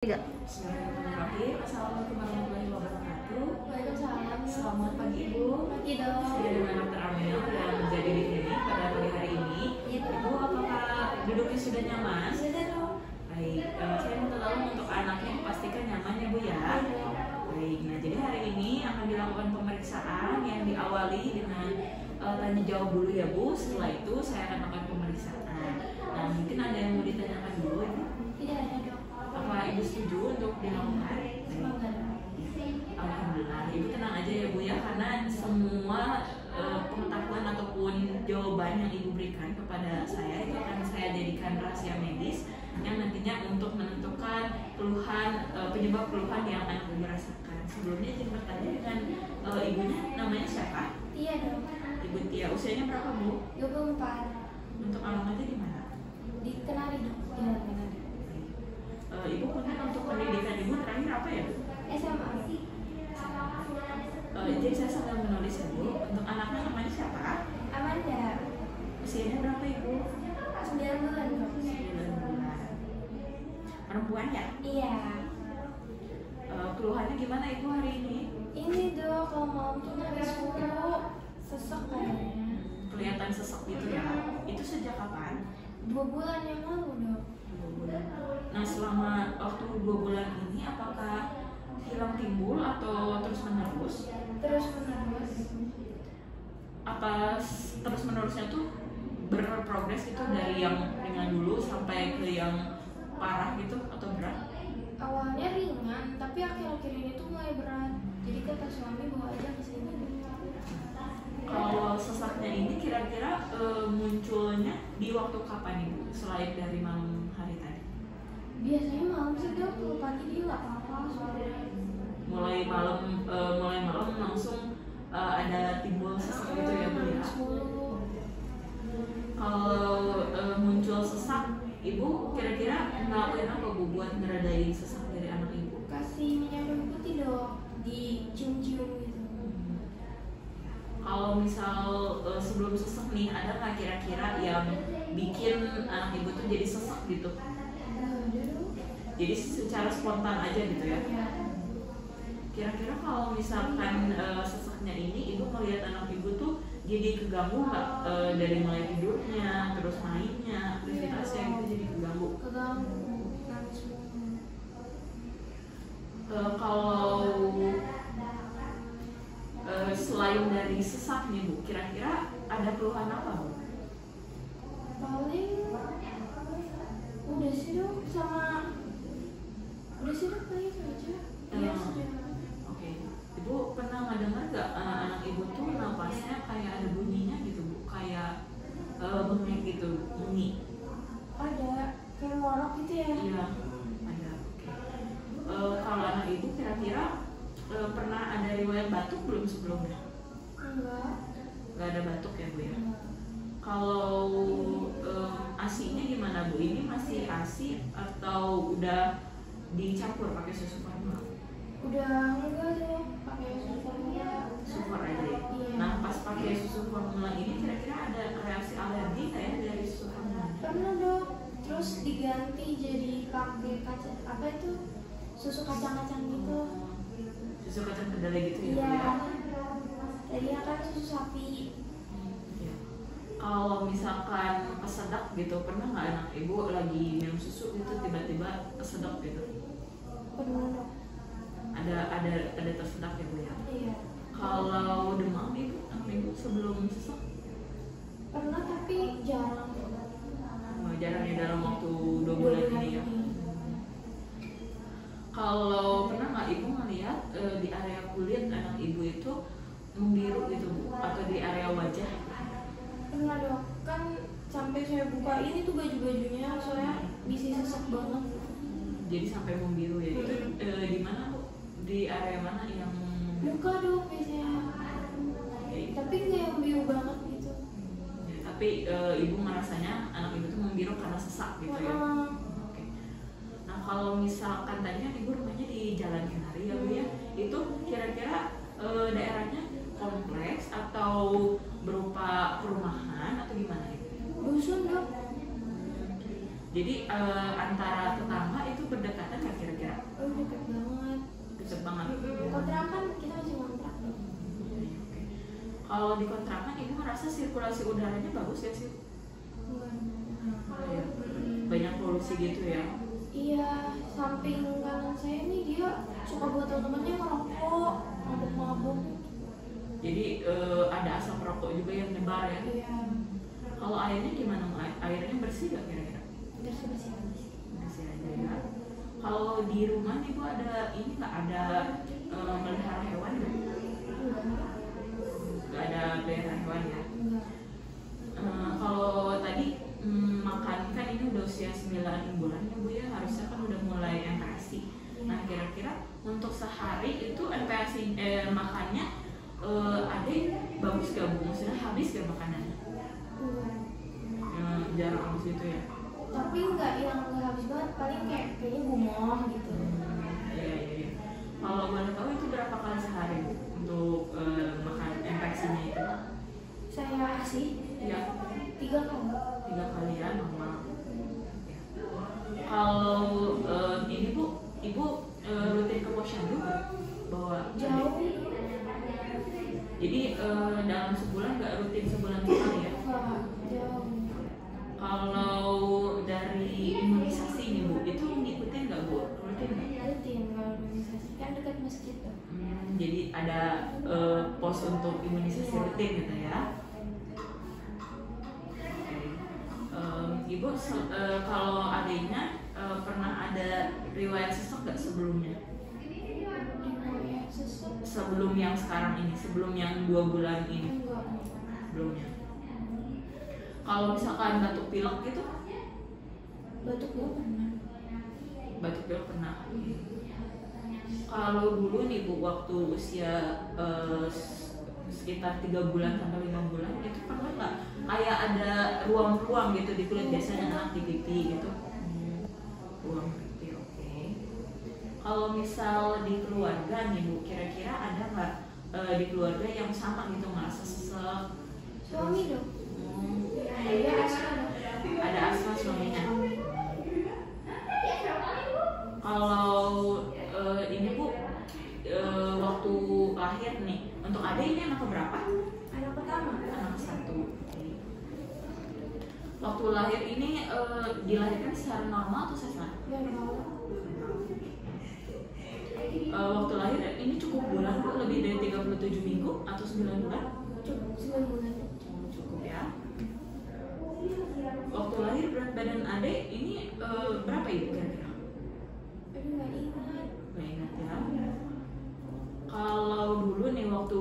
Tiga. Bismillahirrahmanirrahim. Assalamualaikum warahmatullahi wabarakatuh. Waalaikumsalam. Selamat pagi Ibu. Pagi dong. Saya dengan Dr. Amel yang menjadi di sini pada pagi hari ini. Iya. Ibu apakah duduknya sudah nyaman? Sudah dong. Baik. Saya minta tolong untuk anaknya pastikan nyaman ya Bu ya. Baik. Nah jadi hari ini akan dilakukan pemeriksaan yang diawali dengan tanya jawab dulu ya Bu. Setelah itu saya akan lakukan pemeriksaan. Nah mungkin ada yang mau ditanyakan dulu Ibu. Tidak ada dong. Apa Ibu setuju untuk dilakukan? Semoga dong. Alhamdulillah, Ibu tenang aja ya Bu ya, karena semua pengetahuan ataupun jawaban yang Ibu berikan kepada saya itu akan saya jadikan rahasia medis yang nantinya untuk menentukan keluhan, penyebab keluhan yang anak Ibu rasakan. Sebelumnya izin bertanya dengan ibunya, namanya siapa? Iya dong. Ibu Tia, usianya berapa Bu? 24. Untuk alamatnya di mana? Di Kenari dong. Jalan Kenari. Ibu punya untuk pendidikan Ibu terakhir apa ya Bu? SMA. Jadi saya sedang menulis ya Bu. Untuk anaknya namanya siapa? Amanda. Usianya berapa Ibu? 9 bulan dong. 9 bulan. Perempuan ya? Iya. Keluhannya gimana Ibu hari ini? Ini dong kalau malam tuh nangis mulu. Sesek kayaknya. Kelihatan sesek gitu ya? Itu sejak kapan? 2 bulan yang lalu dong. 2 bulan. Nah selama waktu 2 bulan ini apakah hilang timbul atau terus menerus? Terus menerus. Apa terus menerusnya tuh berprogres itu dari yang ringan dulu sampai ke yang parah gitu atau berat? Awalnya ringan, tapi akhir-akhir ini tuh mulai berat. Jadi kata suami bawa aja ke sini. Kalau sesaknya ini kira-kira munculnya di waktu kapan Ibu? Selain dari malam hari tadi? Biasanya malam sih dok, kalau pagi dia nggak apa-apa soalnya. Mulai malam langsung ada timbul sesak gitu ya Bu ya? Nangis mulu. Kalau muncul sesak, Ibu kira-kira ngelakuin apa Bu buat ngeredain sesak dari anak Ibu? Kasih minyak kayu putih dok, dicium-cium gitu. Kalau misal sebelum sesak nih, ada nggak kira-kira yang bikin anak Ibu tuh jadi sesak gitu? Jadi secara spontan aja gitu ya? Ya. Kira-kira kalau misalkan sesaknya ini Ibu melihat anak Ibu tuh jadi keganggu nggak dari mulai tidurnya, terus mainnya, aktivitasnya gitu jadi keganggu? Keganggu, nangis mulu. Kalau selain dari sesak nih Bu, kira-kira ada keluhan apa Bu? Paling udah sih dok, sama udah sih dok paling itu aja. Iya sudah. Oke, Ibu pernah nggak dengar nggak anak Ibu tuh napasnya kayak ada bunyinya gitu Bu, kayak bengek gitu, bunyi? Ada kayak ngorok gitu ya? Iya, ada. Oke. Kalau anak Ibu kira-kira pernah ada riwayat batuk belum sebelumnya? Enggak. Nggak ada batuk ya Bu ya? Kalau ASI-nya gimana Bu? Ini masih ASI atau udah dicampur pakai susu formula? Udah enggak deh, pakai susu formula. Super aja ya? Iya. Nah pas pakai susu formula ini kira-kira ada reaksi alergi kayak dari susu formula? Pernah dok, terus diganti jadi pakai kaca apa itu susu kacang-kacang gitu. Susu kacang kedelai gitu ya? Bu, Iya. ya? Tadinya kan susu sapi. Ya. Kalau misalkan kesedak gitu, pernah nggak anak Ibu lagi minum susu gitu tiba-tiba kesedak gitu? Pernah dok. Ada tersedak ya Bu ya? Iya. Kalau demam Ibu sebelum sesak? Pernah tapi jarang. Jarang ya dalam waktu 2 bulan ini ya? Kalau pernah nggak Ibu ngeliat di area kulit anak Ibu itu membiru gitu Bu? Atau di area wajah? Pernah dok. Kan sampai saya buka ini tuh baju-bajunya soalnya bisa sesek banget. Jadi sampai membiru ya? Itu di mana Bu? Di area mana yang Buka dok biasanya. Tapi nggak yang biru banget gitu. ya, tapi Ibu ngerasanya anak Ibu tuh membiru karena sesak gitu ya? Oke. Nah kalau misalkan tadi kan Ibu rumahnya di Jalan Kenari ya Bu ya? Itu kira-kira daerahnya kompleks atau berupa perumahan atau gimana Ibu? Dusun dok. Jadi antara tetangga itu berdekatan nggak kira-kira? Kalau di kontrakan ibu merasa sirkulasi udaranya bagus gak sih? Ya, banyak polusi gitu ya? Iya, samping kanan saya nih dia suka buat teman-temannya ngerokok, mabuk-mabuk. Jadi ada asap rokok juga yang nyebar ya? Iya. Kalau airnya gimana? Airnya bersih gak kira-kira? Bersih-bersih. Bersih aja ya. Kalau di rumah ibu ada ini nggak ada melihara hewan nggak? Nggak ada pelihara hewan ya? Kalau tadi makan kan ini udah usia 9 bulan ya bu ya, harusnya kan udah mulai MPASI. Nah kira-kira untuk sehari itu MPASI makannya ada bagus gak bu? Maksudnya habis gak makanannya? Jarang habis itu ya? Tapi nggak habis banget, paling kayaknya gumoh gitu. Iya. Kalau boleh tahu itu berapa kali sehari bu untuk makan MPASI-nya itu? Saya kasih Ya. 3 kali. 3 kali ya normal. Ya. Kalau ini bu, ibu rutin ke posyandu bawa Jauh. Jadi dalam sebulan nggak rutin sebulan sekali ya? Enggak, jauh. Kalau dari imunisasi nih bu, itu ngikutin nggak bu? Rutin nggak? Rutin kalau imunisasi kan dekat masjid tuh. Jadi ada pos untuk imunisasi rutin gitu ya? Ibu kalau adiknya pernah ada riwayat sesek nggak sebelumnya? Sebelum yang sekarang ini, sebelum yang 2 bulan ini? Enggak. Sebelumnya. Kalau misalkan batuk pilek gitu? Batuk gue pernah. Batuk pilek pernah. Kalau dulu nih bu, waktu usia sekitar 3 bulan sampai 5 bulan itu pernah nggak kayak ada ruam-ruam gitu di kulit, biasanya anak digigit gitu? Ruam gitu, oke. Kalau misal di keluarga nih bu, kira-kira ada nggak di keluarga yang sama gitu ngerasa sesek? Suami dong. Ada asma. Ada asma suaminya. Kalau ini bu, waktu lahir nih, untuk adik ini anak berapa? Anak pertama. Anak 1. Waktu lahir ini dilahirkan secara normal atau sesar? Ya normal. Waktu lahir ini cukup bulan bu, lebih dari 37 minggu atau 9 bulan? Cukup 9 bulan. Cukup ya. Waktu lahir berat badan adik ini berapa ibu kira-kira? Aduh nggak ingat. Gak ingat ya. Kalau dulu nih waktu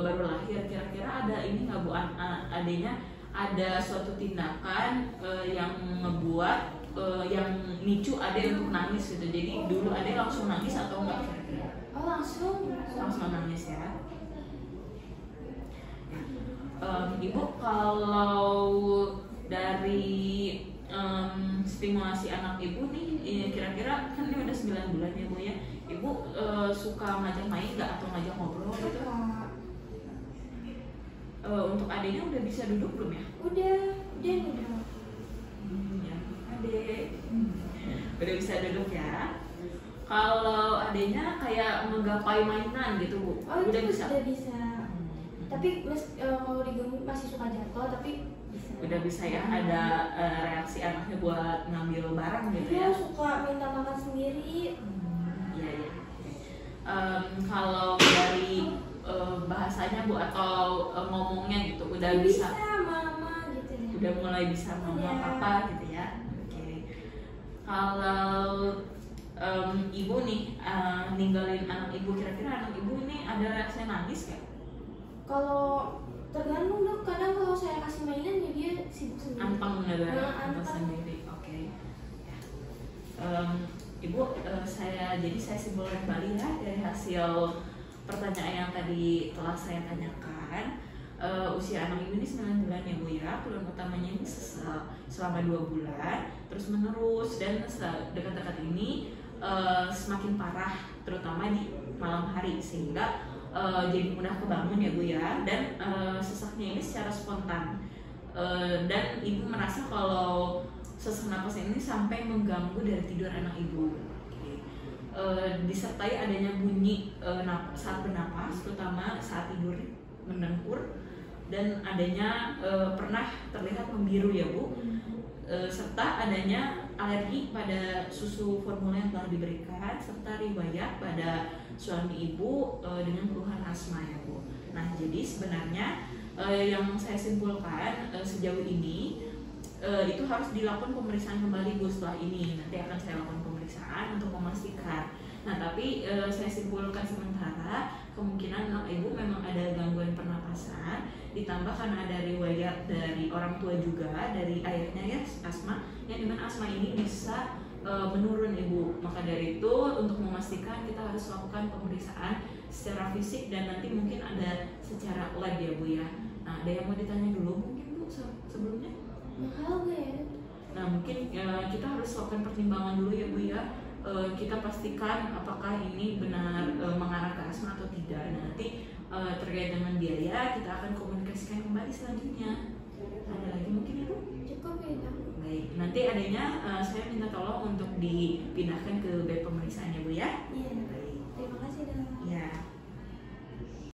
baru lahir, kira-kira ada ini nggak bu, adiknya ada suatu tindakan yang ngebuat yang micu adik untuk nangis gitu? Jadi dulu adik langsung nangis atau enggak kira-kira? Oh langsung. Langsung nangis ya. Ibu kalau dari stimulasi anak ibu nih, kira-kira kan ini udah 9 bulan ya bu ya, ibu suka ngajak main nggak atau ngajak ngobrol gitu? Untuk adiknya udah bisa duduk belum ya? Udah. Ya, adik udah bisa duduk ya. Kalau adiknya kayak menggapai mainan gitu bu, Oh udah itu bisa? udah bisa. Tapi kalau diganggu masih suka jatuh, tapi bisa. Udah bisa ya, ada reaksi anaknya buat ngambil barang gitu ya? Iya, suka minta makan sendiri. Iya. Kalau dari bahasanya bu atau ngomongnya gitu udah bisa mama gitu ya. udah mulai bisa mama Ya. papa gitu ya. Oke. Kalau ibu nih ninggalin anak ibu, kira-kira anak ibu ini ada reaksi nangis gak? Kalau tergantung dong, kadang kalau saya kasih mainan ya dia sibuk sendiri. Anteng ya, anteng Anteng. sendiri. Oke. Ya. Ibu, saya simpulkan kembali ya dari hasil pertanyaan yang tadi telah saya tanyakan. Usia anak ibu ini 9 bulan ya bu ya, keluhan utamanya ini selama 2 bulan terus menerus, dan dekat-dekat ini semakin parah terutama di malam hari, sehingga jadi mudah kebangun ya bu ya, dan sesaknya ini secara spontan, dan ibu merasa kalau sesak napas ini sampai mengganggu dari tidur anak ibu. Disertai adanya bunyi saat bernapas, terutama saat tidur mendengkur dan adanya pernah terlihat membiru ya Bu, serta adanya alergi pada susu formula yang telah diberikan, serta riwayat pada suami ibu dengan keluhan asma ya Bu. Nah jadi sebenarnya yang saya simpulkan sejauh ini itu harus dilakukan pemeriksaan kembali Bu setelah ini. Nanti akan saya lakukan pemeriksaan untuk memastikan. Nah tapi saya simpulkan sementara kemungkinan anak ibu memang ada gangguan pernapasan, ditambah karena ada riwayat dari orang tua juga, dari ayahnya ya asma, yang dimana asma ini bisa menurun ibu. Maka dari itu untuk memastikan kita harus lakukan pemeriksaan secara fisik dan nanti mungkin ada secara lab ya Bu ya. Nah ada yang mau ditanya dulu mungkin Bu sebelumnya? Mahal gak ya? Nah mungkin kita harus lakukan pertimbangan dulu ya Bu ya. Kita pastikan apakah ini benar mengarah ke asma atau tidak. Nah, nanti terkait dengan biaya kita akan komunikasikan kembali selanjutnya. Ada lagi mungkin ya Bu? Cukup ya Kak? Baik, nanti adanya saya minta tolong untuk dipindahkan ke bed pemeriksaan ya Bu ya. Iya.